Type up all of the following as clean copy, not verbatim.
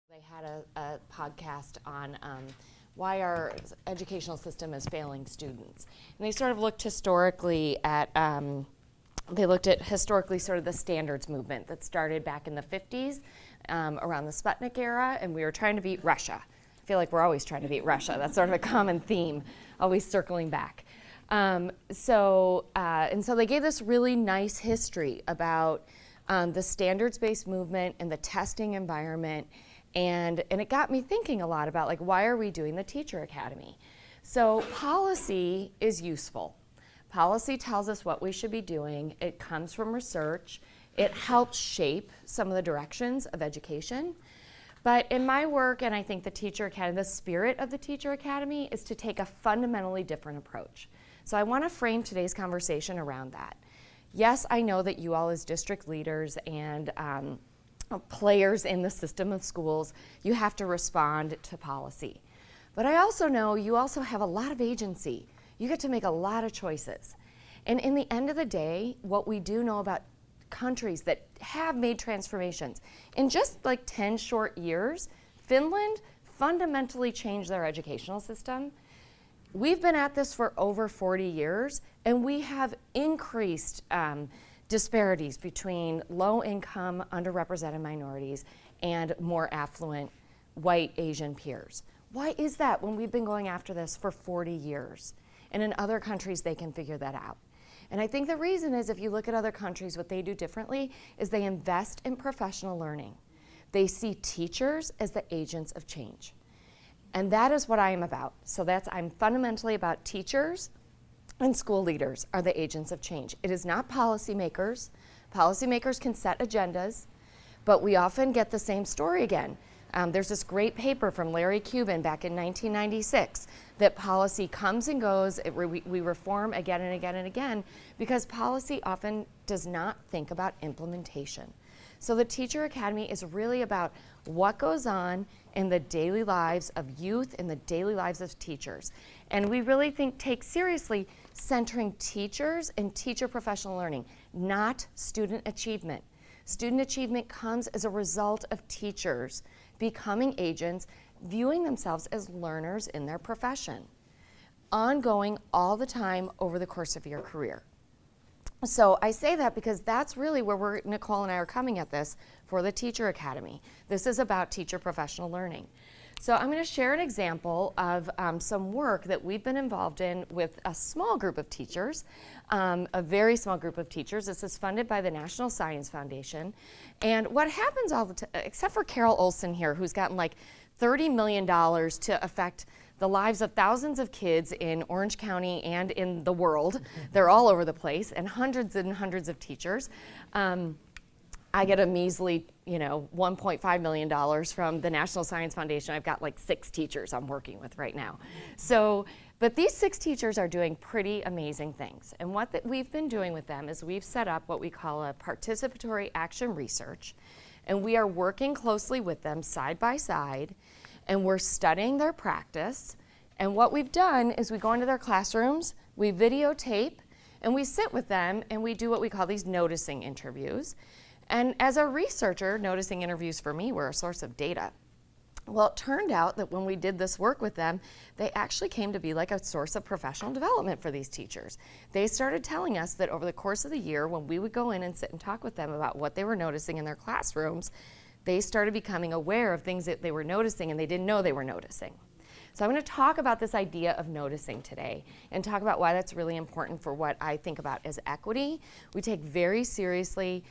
They had a podcast on why our educational system is failing students. And they sort of looked historically at, sort of the standards movement that started back in the 50s around the Sputnik era, and we were trying to beat Russia. I feel like we're always trying to beat Russia. That's sort of a common theme, always circling back. And so they gave this really nice history about the standards-based movement and the testing environment. And it got me thinking a lot about, like, why are we doing the Teacher Academy? So policy is useful. Policy tells us what we should be doing. It comes from research. It helps shape some of the directions of education. But in my work, and I think the Teacher Academy, the spirit of the Teacher Academy is to take a fundamentally different approach. So I want to frame today's conversation around that. Yes, I know that you all as district leaders and players in the system of schools, you have to respond to policy. But I also know you also have a lot of agency. You get to make a lot of choices. And in the end of the day, what we do know about countries that have made transformations, in just like 10 short years, Finland fundamentally changed their educational system. We've been at this for over 40 years, and we have increased disparities between low-income, underrepresented minorities and more affluent white Asian peers. Why is that when we've been going after this for 40 years? And in other countries, they can figure that out. And I think the reason is, if you look at other countries, what they do differently is they invest in professional learning. They see teachers as the agents of change. And that is what I am about. So I'm fundamentally about teachers and school leaders are the agents of change. It is not policymakers. Policymakers can set agendas, but we often get the same story again. There's this great paper from Larry Cuban back in 1996 that policy comes and goes, we reform again and again and again, because policy often does not think about implementation. So the Teacher Academy is really about what goes on in the daily lives of youth, in the daily lives of teachers. And we really take seriously centering teachers and teacher professional learning, not student achievement. Student achievement comes as a result of teachers becoming agents, viewing themselves as learners in their profession, ongoing all the time over the course of your career. So I say that because that's really where Nicole and I are coming at this for the Teacher Academy. This is about teacher professional learning. So I'm going to share an example of some work that we've been involved in with a small group of teachers, a very small group of teachers. This is funded by the National Science Foundation. And what happens all the time, except for Carol Olson here, who's gotten like $30 million to affect the lives of thousands of kids in Orange County and in the world. They're all over the place, and hundreds of teachers. I get a measly, $1.5 million from the National Science Foundation. I've got like 6 teachers I'm working with right now. But these 6 teachers are doing pretty amazing things. And what we've been doing with them is we've set up what we call a participatory action research. And we are working closely with them side by side, and we're studying their practice. And what we've done is we go into their classrooms, we videotape, and we sit with them, and we do what we call these noticing interviews. And as a researcher, noticing interviews for me were a source of data. Well, it turned out that when we did this work with them, they actually came to be like a source of professional development for these teachers. They started telling us that over the course of the year, when we would go in and sit and talk with them about what they were noticing in their classrooms, they started becoming aware of things that they were noticing and they didn't know they were noticing. So I'm going to talk about this idea of noticing today and talk about why that's really important for what I think about as equity. We take very seriously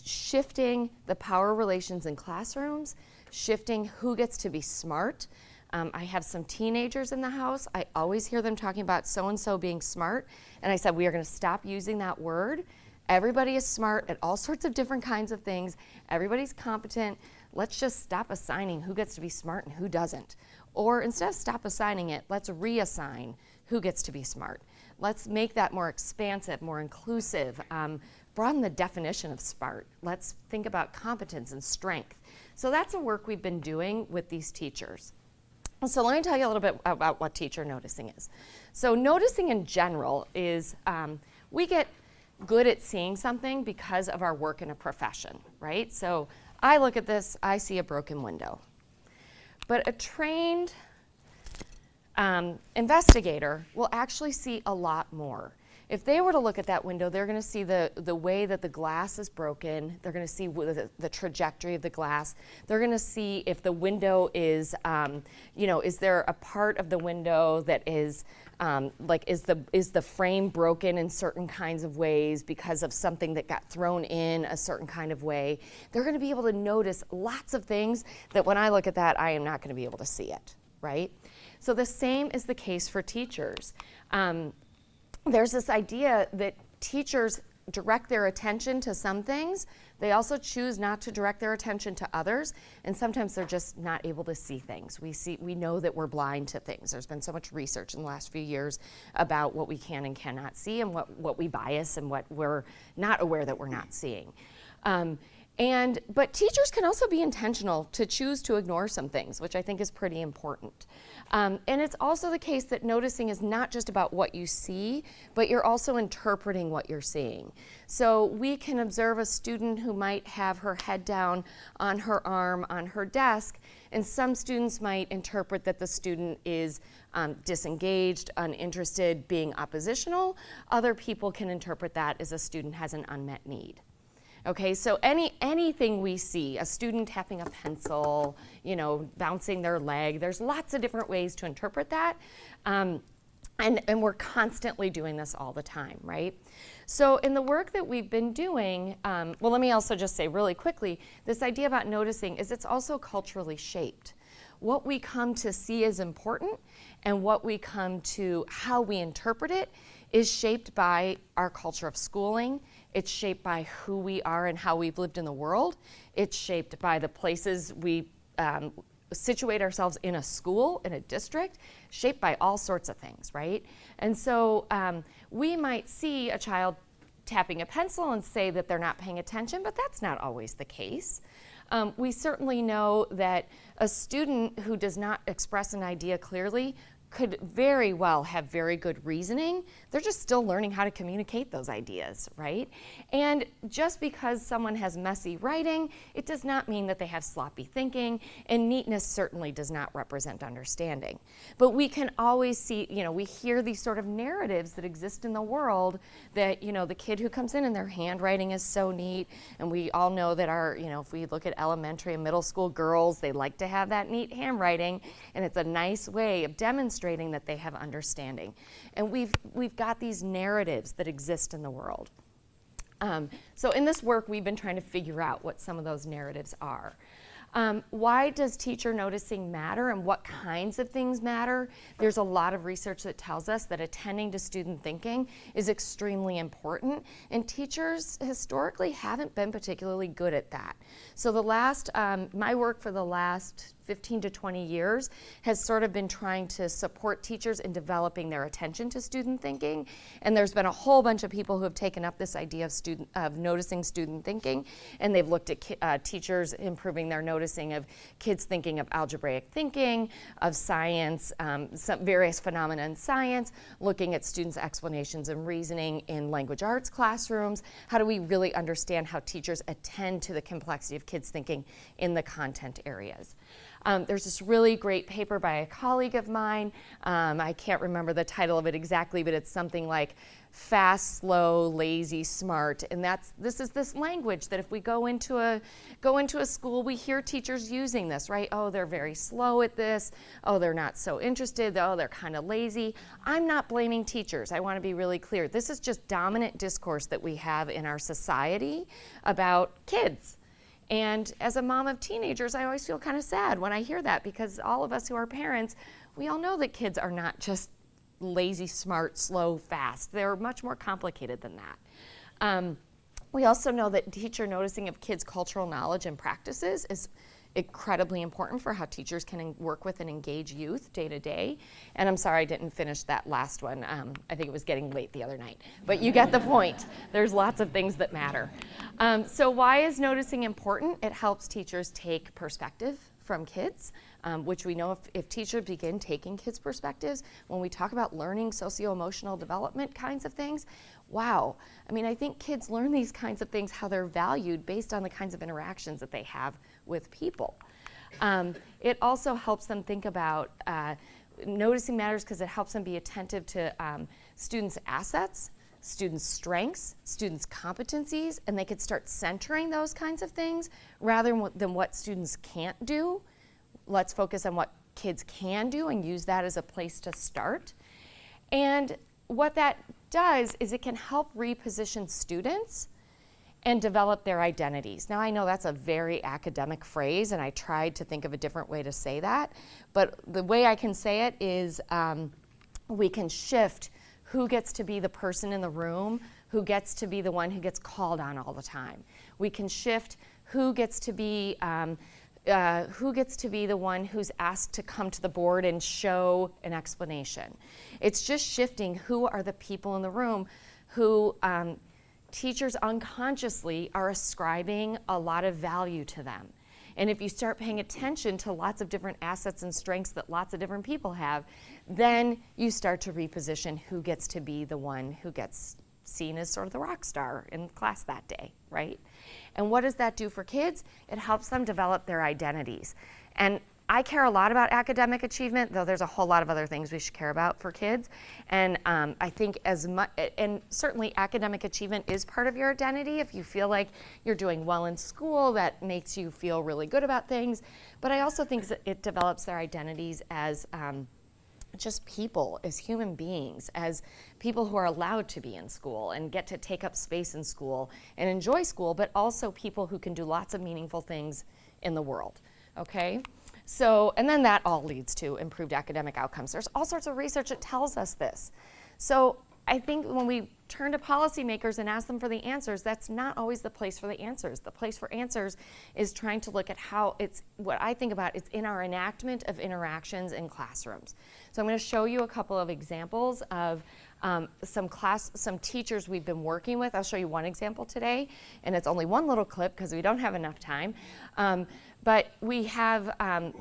shifting the power relations in classrooms, shifting who gets to be smart. I have some teenagers in the house. I always hear them talking about so-and-so being smart. And I said, we are going to stop using that word. Everybody is smart at all sorts of different kinds of things. Everybody's competent. Let's just stop assigning who gets to be smart and who doesn't. Or instead of stop assigning it, let's reassign who gets to be smart. Let's make that more expansive, more inclusive, broaden the definition of smart. Let's think about competence and strength. So that's the work we've been doing with these teachers. So let me tell you a little bit about what teacher noticing is. So noticing in general is we get good at seeing something because of our work in a profession, right? So I look at this, I see a broken window. But a trained investigator will actually see a lot more. If they were to look at that window, they're going to see the way that the glass is broken. They're going to see the trajectory of the glass. They're going to see if the window is, is there a part of the window that is, is the frame broken in certain kinds of ways because of something that got thrown in a certain kind of way. They're going to be able to notice lots of things that when I look at that, I am not going to be able to see it, right? So the same is the case for teachers. There's this idea that teachers direct their attention to some things. They also choose not to direct their attention to others, and sometimes they're just not able to see things. We know that we're blind to things. There's been so much research in the last few years about what we can and cannot see and what we bias and what we're not aware that we're not seeing. But teachers can also be intentional to choose to ignore some things, which I think is pretty important. And it's also the case that noticing is not just about what you see, but you're also interpreting what you're seeing. So we can observe a student who might have her head down on her arm on her desk, and some students might interpret that the student is disengaged, uninterested, being oppositional. Other people can interpret that as a student has an unmet need. Okay, so anything we see, a student tapping a pencil, bouncing their leg, there's lots of different ways to interpret that. And we're constantly doing this all the time, right? So in the work that we've been doing, let me also just say really quickly, this idea about noticing is it's also culturally shaped. What we come to see is important, and what we come to, how we interpret it, is shaped by our culture of schooling. It's shaped by who we are and how we've lived in the world. It's shaped by the places we situate ourselves in a school, in a district, shaped by all sorts of things, right? And so we might see a child tapping a pencil and say that they're not paying attention, but that's not always the case. We certainly know that a student who does not express an idea clearly could very well have very good reasoning. They're just still learning how to communicate those ideas, right? And just because someone has messy writing, it does not mean that they have sloppy thinking, and neatness certainly does not represent understanding. But we can always see, we hear these sort of narratives that exist in the world that, the kid who comes in and their handwriting is so neat, and we all know that if we look at elementary and middle school girls, they like to have that neat handwriting, and it's a nice way of demonstrating that they have understanding. And we've got these narratives that exist in the world. So in this work, we've been trying to figure out what some of those narratives are. Why does teacher noticing matter, and what kinds of things matter? There's a lot of research that tells us that attending to student thinking is extremely important, and teachers historically haven't been particularly good at that. So my work for the last 15 to 20 years has sort of been trying to support teachers in developing their attention to student thinking. And there's been a whole bunch of people who have taken up this idea of noticing student thinking, and they've looked at teachers improving their noticing of kids thinking of algebraic thinking, of science, some various phenomena in science, looking at students' explanations and reasoning in language arts classrooms. How do we really understand how teachers attend to the complexity of kids' thinking in the content areas? There's this really great paper by a colleague of mine. I can't remember the title of it exactly, but it's something like fast, slow, lazy, smart. And this is this language that if we go into a school, we hear teachers using this, right? Oh, they're very slow at this. Oh, they're not so interested. Oh, they're kind of lazy. I'm not blaming teachers. I want to be really clear. This is just dominant discourse that we have in our society about kids. And as a mom of teenagers, I always feel kind of sad when I hear that, because all of us who are parents, we all know that kids are not just lazy, smart, slow, fast. They're much more complicated than that. We also know that teacher noticing of kids' cultural knowledge and practices is incredibly important for how teachers can work with and engage youth day to day. And I'm sorry I didn't finish that last one. I think it was getting late the other night. But you get the point. There's lots of things that matter. So why is noticing important? It helps teachers take perspective from kids, which we know if teachers begin taking kids' perspectives, when we talk about learning socio-emotional development kinds of things, wow. I mean, I think kids learn these kinds of things, how they're valued based on the kinds of interactions that they have with people. It also helps them think about noticing matters because it helps them be attentive to students' assets, students' strengths, students' competencies, and they could start centering those kinds of things rather than what students can't do. Let's focus on what kids can do and use that as a place to start. And what that does is it can help reposition students and develop their identities. Now I know that's a very academic phrase and I tried to think of a different way to say that, but the way I can say it is we can shift who gets to be the person in the room, who gets to be the one who gets called on all the time. We can shift who gets to be the one who's asked to come to the board and show an explanation. It's just shifting who are the people in the room who teachers unconsciously are ascribing a lot of value to them. And if you start paying attention to lots of different assets and strengths that lots of different people have, then you start to reposition who gets to be the one who gets seen as sort of the rock star in class that day, right? And what does that do for kids? It helps them develop their identities. And I care a lot about academic achievement, though there's a whole lot of other things we should care about for kids. And I think and certainly academic achievement is part of your identity. If you feel like you're doing well in school, that makes you feel really good about things. But I also think that it develops their identities as just people, as human beings, as people who are allowed to be in school and get to take up space in school and enjoy school, but also people who can do lots of meaningful things in the world, okay? So, and then that all leads to improved academic outcomes. There's all sorts of research that tells us this. So I think when we turn to policymakers and ask them for the answers, that's not always the place for the answers. The place for answers is trying to look at how what I think about, it's in our enactment of interactions in classrooms. So I'm going to show you a couple of examples of some teachers we've been working with. I'll show you one example today, and it's only one little clip because we don't have enough time. But we have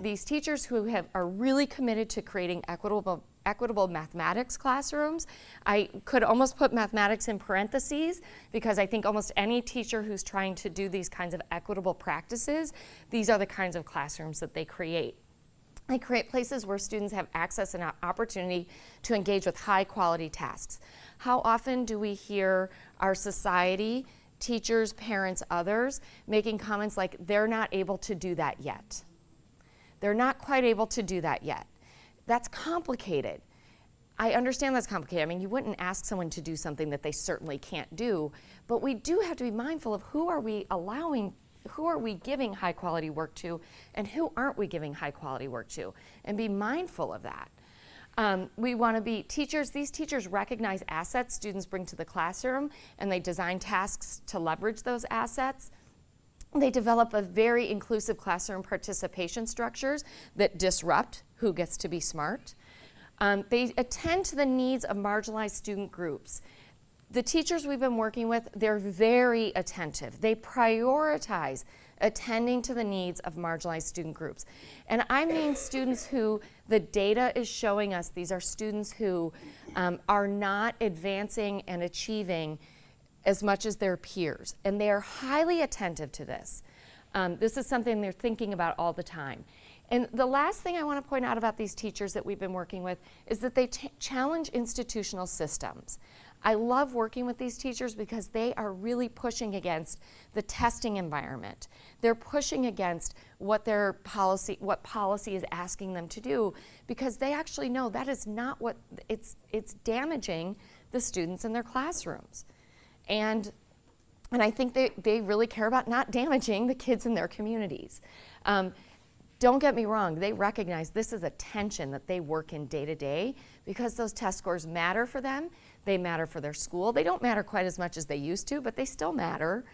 these teachers who are really committed to creating equitable mathematics classrooms. I could almost put mathematics in parentheses because I think almost any teacher who's trying to do these kinds of equitable practices, these are the kinds of classrooms that they create. They create places where students have access and opportunity to engage with high quality tasks. How often do we hear our society, teachers, parents, others, making comments like, they're not able to do that yet? They're not quite able to do that yet. That's complicated. I understand that's complicated. I mean, you wouldn't ask someone to do something that they certainly can't do, but we do have to be mindful of who are we giving high quality work to and who aren't we giving high quality work to, and be mindful of that. We want to be teachers. These teachers recognize assets students bring to the classroom, and they design tasks to leverage those assets. They develop a very inclusive classroom participation structures that disrupt who gets to be smart. They attend to the needs of marginalized student groups. The teachers we've been working with, they're very attentive. They prioritize attending to the needs of marginalized student groups. And I mean students who the data is showing us, these are students who are not advancing and achieving as much as their peers. And they are highly attentive to this. This is something they're thinking about all the time. And the last thing I want to point out about these teachers that we've been working with is that they challenge institutional systems. I love working with these teachers because they are really pushing against the testing environment. They're pushing against what policy is asking them to do, because they actually know that is not what, it's damaging the students in their classrooms. And I think they really care about not damaging the kids in their communities. Don't get me wrong, they recognize this is a tension that they work in day to day, because those test scores matter for them, they matter for their school. They don't matter quite as much as they used to, but they still matter.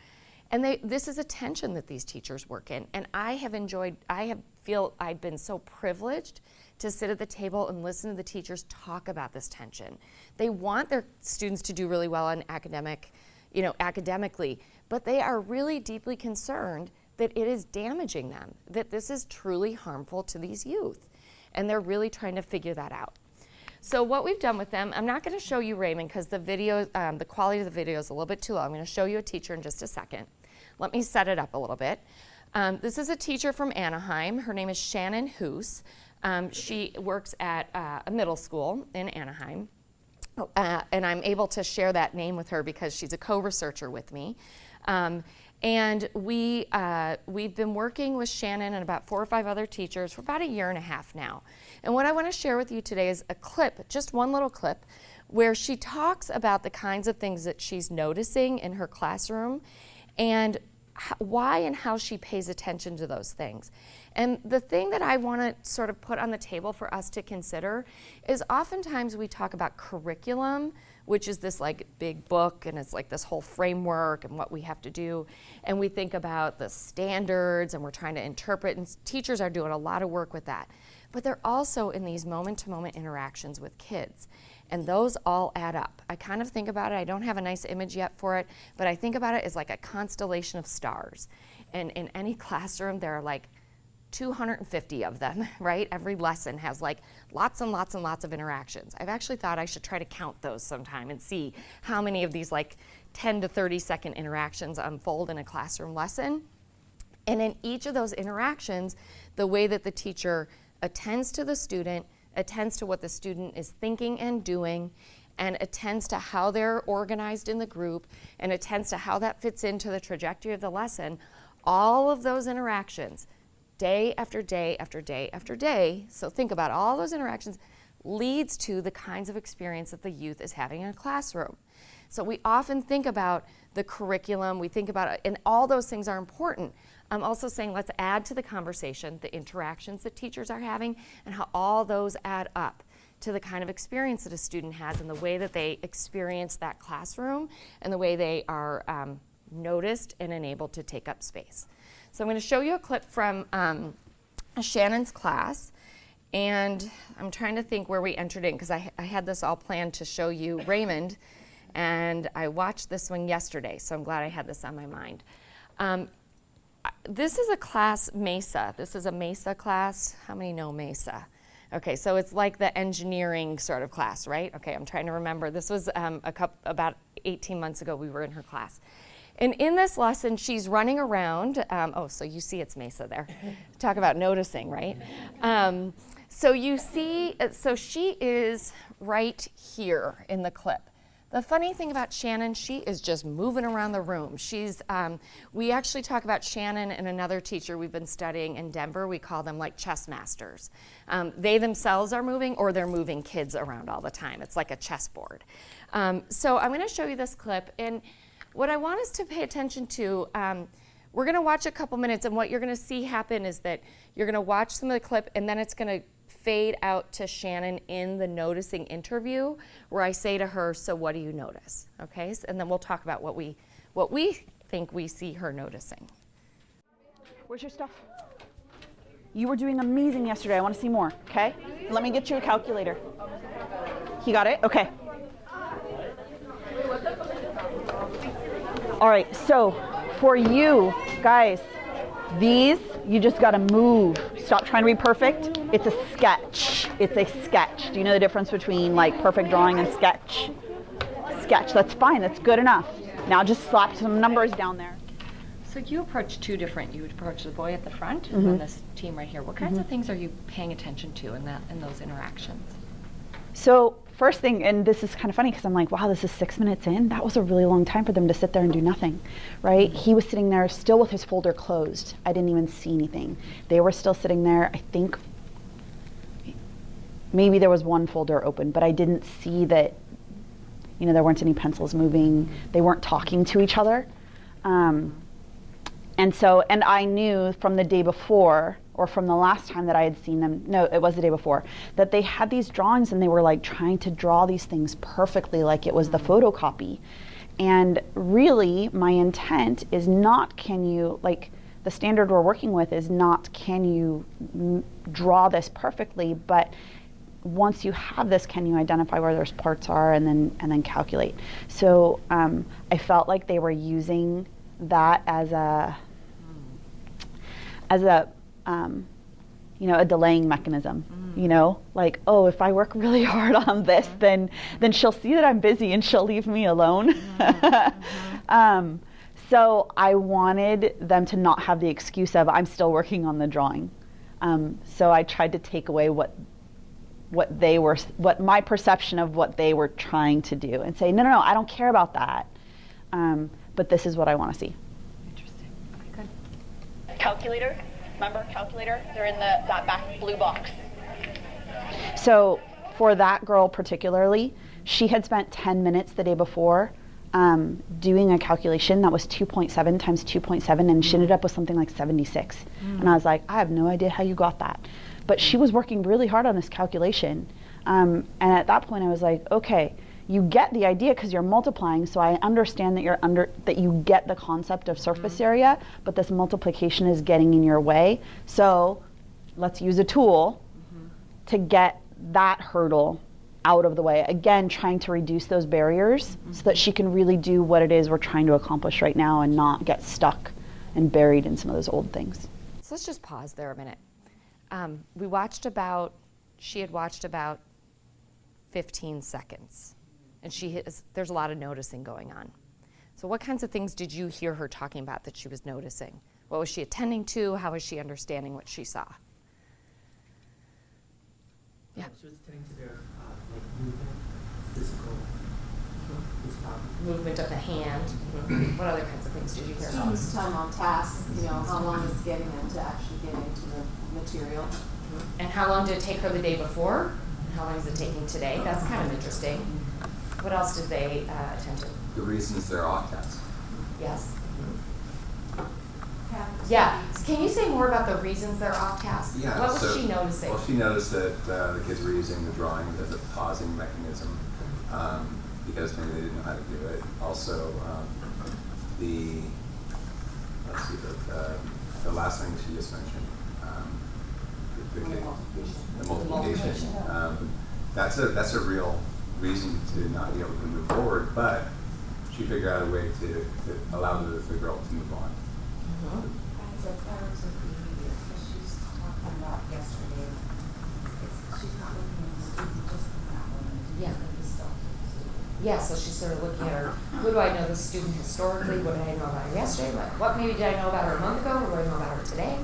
And this is a tension that these teachers work in. And I've been so privileged to sit at the table and listen to the teachers talk about this tension. They want their students to do really well on academically, but they are really deeply concerned that it is damaging them, that this is truly harmful to these youth. And they're really trying to figure that out. So what we've done with them, I'm not going to show you Raymond because the video, the quality of the video is a little bit too low. I'm going to show you a teacher in just a second. Let me set it up a little bit. This is a teacher from Anaheim. Her name is Shannon Hoos. She works at a middle school in Anaheim. And I'm able to share that name with her because she's a co-researcher with me. And we've been working with Shannon and about 4 or 5 other teachers for about a year and a half now. And what I want to share with you today is a clip, just one little clip, where she talks about the kinds of things that she's noticing in her classroom and why and how she pays attention to those things. And the thing that I want to sort of put on the table for us to consider is oftentimes we talk about curriculum, which is this like big book and it's like this whole framework and what we have to do. And we think about the standards and we're trying to interpret, and teachers are doing a lot of work with that. But they're also in these moment-to-moment interactions with kids. And those all add up. I kind of think about it, I don't have a nice image yet for it, but I think about it as like a constellation of stars. And in any classroom, there are like 250 of them, right? Every lesson has like lots and lots and lots of interactions. I've actually thought I should try to count those sometime and see how many of these like 10 to 30 second interactions unfold in a classroom lesson. And in each of those interactions, the way that the teacher attends to the student, attends to what the student is thinking and doing, and attends to how they're organized in the group, and attends to how that fits into the trajectory of the lesson, all of those interactions, day after day after day after day, so think about all those interactions, leads to the kinds of experience that the youth is having in a classroom. So we often think about the curriculum, we think about it, and all those things are important. I'm also saying let's add to the conversation the interactions that teachers are having and how all those add up to the kind of experience that a student has and the way that they experience that classroom and the way they are noticed and enabled to take up space. So I'm going to show you a clip from Shannon's class, and I'm trying to think where we entered in because I had this all planned to show you Raymond, and I watched this one yesterday, so I'm glad I had this on my mind. This is a class, Mesa. This is a Mesa class. How many know Mesa? Okay, so it's like the engineering sort of class, right? Okay, I'm trying to remember. This was about 18 months ago we were in her class. And in this lesson, she's running around. Oh, so you see it's Mesa there. Talk about noticing, right? So you see, so she is right here in the clip. The funny thing about Shannon, she is just moving around the room. She's, we actually talk about Shannon and another teacher we've been studying in Denver. We call them like chess masters. They themselves are moving, or they're moving kids around all the time. It's like a chessboard. So I'm going to show you this clip, and what I want us to pay attention to, we're going to watch a couple minutes, and what you're going to see happen is that you're going to watch some of the clip, and then it's going to fade out to Shannon in the noticing interview where I say to her, so what do you notice? Okay, and then we'll talk about what we think we see her noticing. Where's your stuff? You were doing amazing yesterday. I want to see more, okay? Let me get you a calculator. He got it? Okay. All right, so for you guys, these, you just gotta move. Stop trying to be perfect. It's a sketch. It's a sketch. Do you know the difference between like perfect drawing and sketch? Sketch, that's fine, that's good enough. Now just slap some numbers down there. So you approach two different, you approach the boy at the front and then this team right here. What kinds of things are you paying attention to in those interactions? So first thing, and this is kind of funny because I'm like, wow, this is 6 minutes in. That was a really long time for them to sit there and do nothing, right? He was sitting there still with his folder closed. I didn't even see anything. They were still sitting there. I think maybe there was one folder open, but I didn't see that, you know, there weren't any pencils moving. They weren't talking to each other. And I knew from the day before, or from the last time that I had seen them, no, it was the day before, that they had these drawings and they were like trying to draw these things perfectly like it was the photocopy. And really my intent is not, can you, like the standard we're working with is not, can you draw this perfectly, but once you have this, can you identify where those parts are and then calculate. So I felt like they were using that as a as a, a delaying mechanism, like, oh, if I work really hard on this, then she'll see that I'm busy and she'll leave me alone. So I wanted them to not have the excuse of, I'm still working on the drawing. So I tried to take away what my perception of what they were trying to do, and say, no, I don't care about that. But this is what I want to see. Interesting. Okay, good. Calculator, remember calculator? They're in that back blue box. So for that girl particularly, she had spent 10 minutes the day before doing a calculation that was 2.7 times 2.7, and she ended up with something like 76. And I was like, I have no idea how you got that. But she was working really hard on this calculation. And at that point I was like, okay, you get the idea because you're multiplying, so I understand that you get the concept of surface area, but this multiplication is getting in your way. So let's use a tool to get that hurdle out of the way. Again, trying to reduce those barriers so that she can really do what it is we're trying to accomplish right now and not get stuck and buried in some of those old things. So let's just pause there a minute. She had watched about 15 seconds, and there's a lot of noticing going on. So what kinds of things did you hear her talking about that she was noticing? What was she attending to? How was she understanding what she saw? Yeah. She was attending to their movement, physical. Movement of the hand. What other kinds of things did you hear about? Students' time on task, how long is getting them to actually get into the material. And how long did it take her the day before? And how long is it taking today? That's kind of interesting. What else did they attend to? The reasons they're off task. Yes. Yeah. Can you say more about the reasons they're off task? Yeah. What was she noticing? Well, she noticed that the kids were using the drawing as a pausing mechanism because maybe they didn't know how to do it. Also, the last thing she just mentioned, the multiplication. That's a real reason to not be able to move forward, but she figured out a way to allow the girl to move on. It's a patterns of behavior, because she's talking about yesterday. She's not looking at the student just in that moment. Yeah. The stuff. Yeah, so she's sort of looking at her, who do I know the student historically? What did I know about her yesterday? What maybe did I know about her a month ago? What do I know about her today?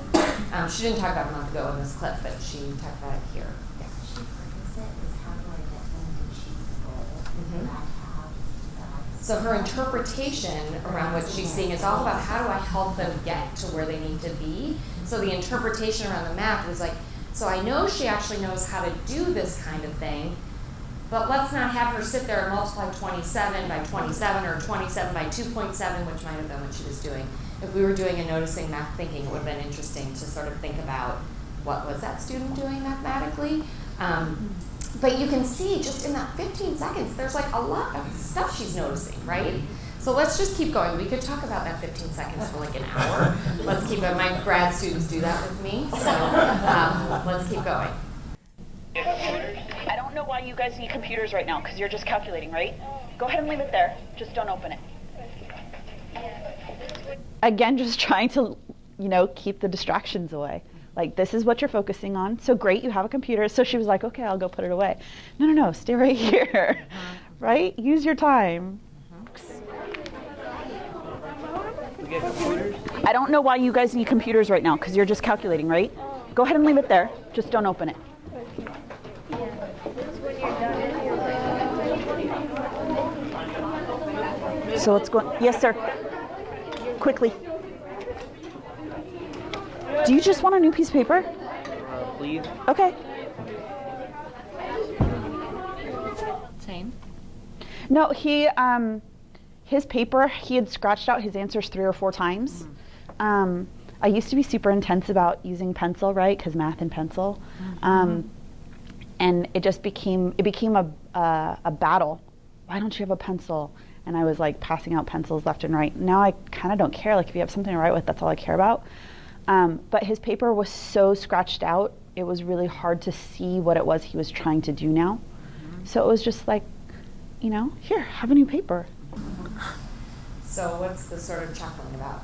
She didn't talk about a month ago in this clip, but she talked about it here. Yeah. She phrased it as how do I get them to achieve the goal? How do that? So her interpretation around what she's seeing is all about how do I help them get to where they need to be. So the interpretation around the math was like, so I know she actually knows how to do this kind of thing, but let's not have her sit there and multiply 27 by 27 or 27 by 2.7, which might have been what she was doing. If we were doing a noticing math thinking, it would have been interesting to sort of think about what was that student doing mathematically. But you can see just in that 15 seconds, there's like a lot of stuff she's noticing, right? So let's just keep going. We could talk about that 15 seconds for like an hour. Let's keep going. My grad students do that with me, so let's keep going. I don't know why you guys need computers right now, because you're just calculating, right? Go ahead and leave it there. Just don't open it. Again, just trying to, keep the distractions away. Like, this is what you're focusing on. So great, you have a computer. So she was like, okay, I'll go put it away. No, stay right here, right? Use your time. I don't know why you guys need computers right now, because you're just calculating, right? Go ahead and leave it there. Just don't open it. So let's go. Yes, sir. Quickly. Do you just want a new piece of paper? Please. Okay. Same. No, his paper, he had scratched out his answers 3 or 4 times. I used to be super intense about using pencil, right? Because math and pencil. And it just became a battle. Why don't you have a pencil? And I was like passing out pencils left and right. Now I kind of don't care. Like, if you have something to write with, that's all I care about. But his paper was so scratched out, it was really hard to see what it was he was trying to do now. So it was just like, here, have a new paper. So what's the sort of chuckling about?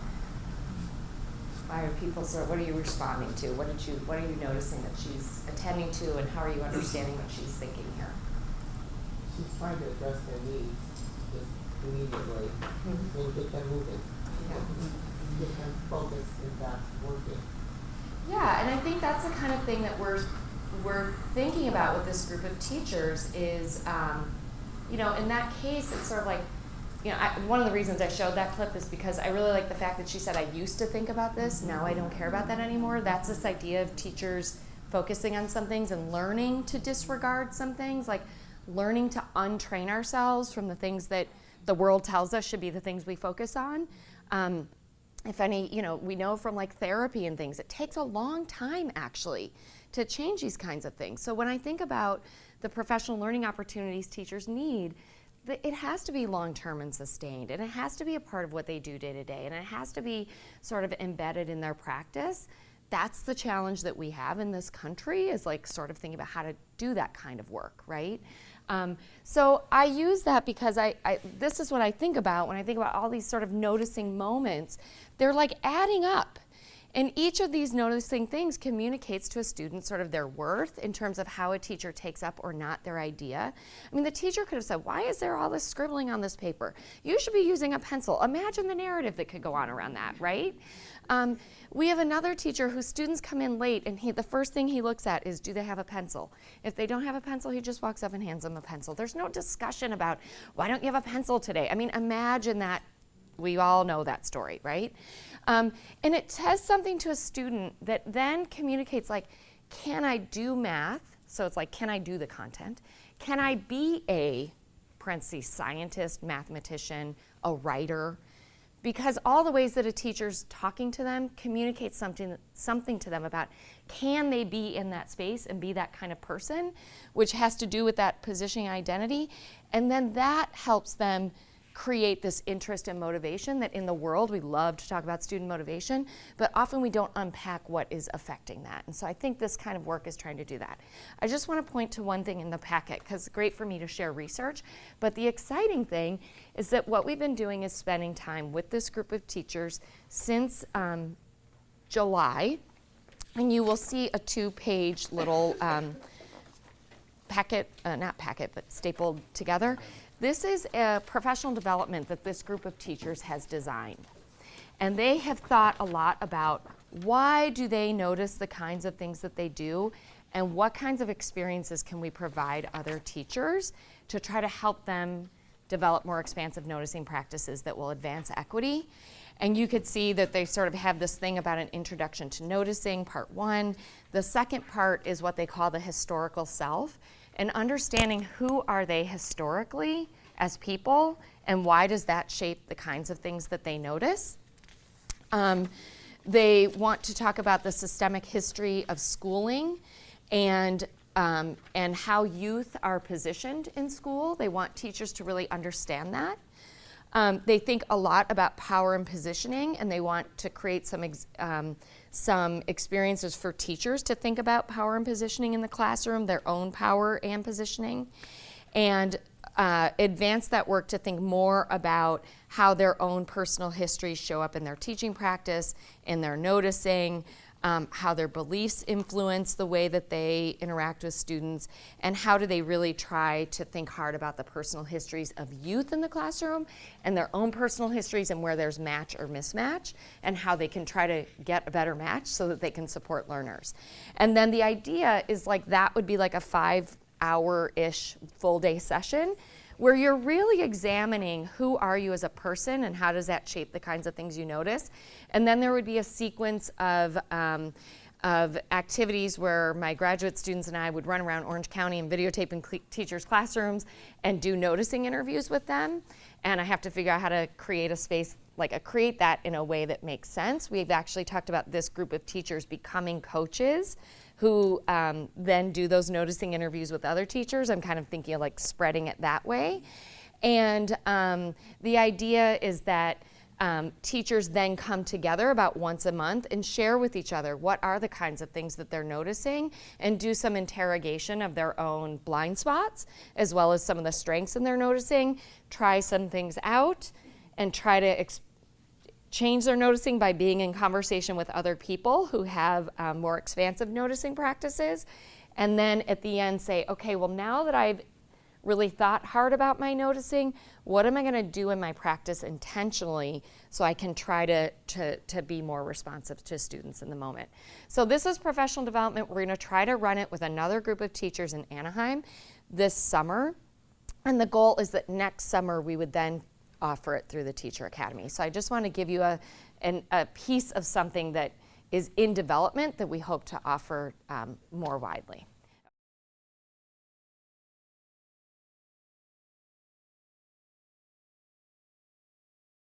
are people what are you responding to? What are you noticing that she's attending to, and how are you understanding what she's thinking here? She's trying to address their needs just immediately and get them moving. Yeah. Get them focused and back working. Yeah, and I think that's the kind of thing that we're thinking about with this group of teachers is, in that case, it's sort of like, one of the reasons I showed that clip is because I really like the fact that she said, I used to think about this, now I don't care about that anymore. That's this idea of teachers focusing on some things and learning to disregard some things, like learning to untrain ourselves from the things that the world tells us should be the things we focus on. If any, we know from like therapy and things, it takes a long time actually to change these kinds of things. So when I think about the professional learning opportunities teachers need, it has to be long-term and sustained, and it has to be a part of what they do day to day, and it has to be sort of embedded in their practice. That's the challenge that we have in this country, is like sort of thinking about how to do that kind of work, right? So I use that because this is what I think about when I think about all these sort of noticing moments. They're like adding up. And each of these noticing things communicates to a student sort of their worth in terms of how a teacher takes up or not their idea. I mean, the teacher could have said, why is there all this scribbling on this paper? You should be using a pencil. Imagine the narrative that could go on around that, right? We have another teacher whose students come in late, and the first thing he looks at is, do they have a pencil? If they don't have a pencil, he just walks up and hands them a pencil. There's no discussion about, why don't you have a pencil today? I mean, imagine that. We all know that story, right? And it says something to a student that then communicates like, can I do math? So it's like, can I do the content? Can I be a, parentheses, scientist, mathematician, a writer? Because all the ways that a teacher's talking to them communicates something to them about, can they be in that space and be that kind of person, which has to do with that positioning identity. And then that helps them create this interest and motivation that in the world we love to talk about student motivation, but often we don't unpack what is affecting that. And so I think this kind of work is trying to do that. I just want to point to one thing in the packet, because it's great for me to share research, but the exciting thing is that what we've been doing is spending time with this group of teachers since July, and you will see a 2-page little packet, not packet, but stapled together. This is a professional development that this group of teachers has designed. And they have thought a lot about why do they notice the kinds of things that they do, and what kinds of experiences can we provide other teachers to try to help them develop more expansive noticing practices that will advance equity. And you could see that they sort of have this thing about an introduction to noticing, part 1. The second part is what they call the historical self, and understanding who are they historically as people, and why does that shape the kinds of things that they notice. They want to talk about the systemic history of schooling and how youth are positioned in school. They want teachers to really understand that. They think a lot about power and positioning, and they want to create some experiences for teachers to think about power and positioning in the classroom, their own power and positioning, and advance that work to think more about how their own personal histories show up in their teaching practice, in their noticing, how their beliefs influence the way that they interact with students, and how do they really try to think hard about the personal histories of youth in the classroom and their own personal histories, and where there's match or mismatch, and how they can try to get a better match so that they can support learners. And then the idea is like that would be like a 5-hour-ish full day session where you're really examining who are you as a person and how does that shape the kinds of things you notice. And then there would be a sequence of activities where my graduate students and I would run around Orange County and videotape in teachers' classrooms and do noticing interviews with them. And I have to figure out how to create a space, create that in a way that makes sense. We've actually talked about this group of teachers becoming coaches who then do those noticing interviews with other teachers. I'm kind of thinking of like spreading it that way. And the idea is that teachers then come together about once a month and share with each other what are the kinds of things that they're noticing, and do some interrogation of their own blind spots as well as some of the strengths in their noticing, try some things out, and try change their noticing by being in conversation with other people who have more expansive noticing practices. And then at the end say, okay, well, now that I've really thought hard about my noticing, what am I going to do in my practice intentionally so I can try to be more responsive to students in the moment. So this is professional development. We're going to try to run it with another group of teachers in Anaheim this summer. And the goal is that next summer we would then offer it through the Teacher Academy. So I just want to give you a piece of something that is in development that we hope to offer more widely.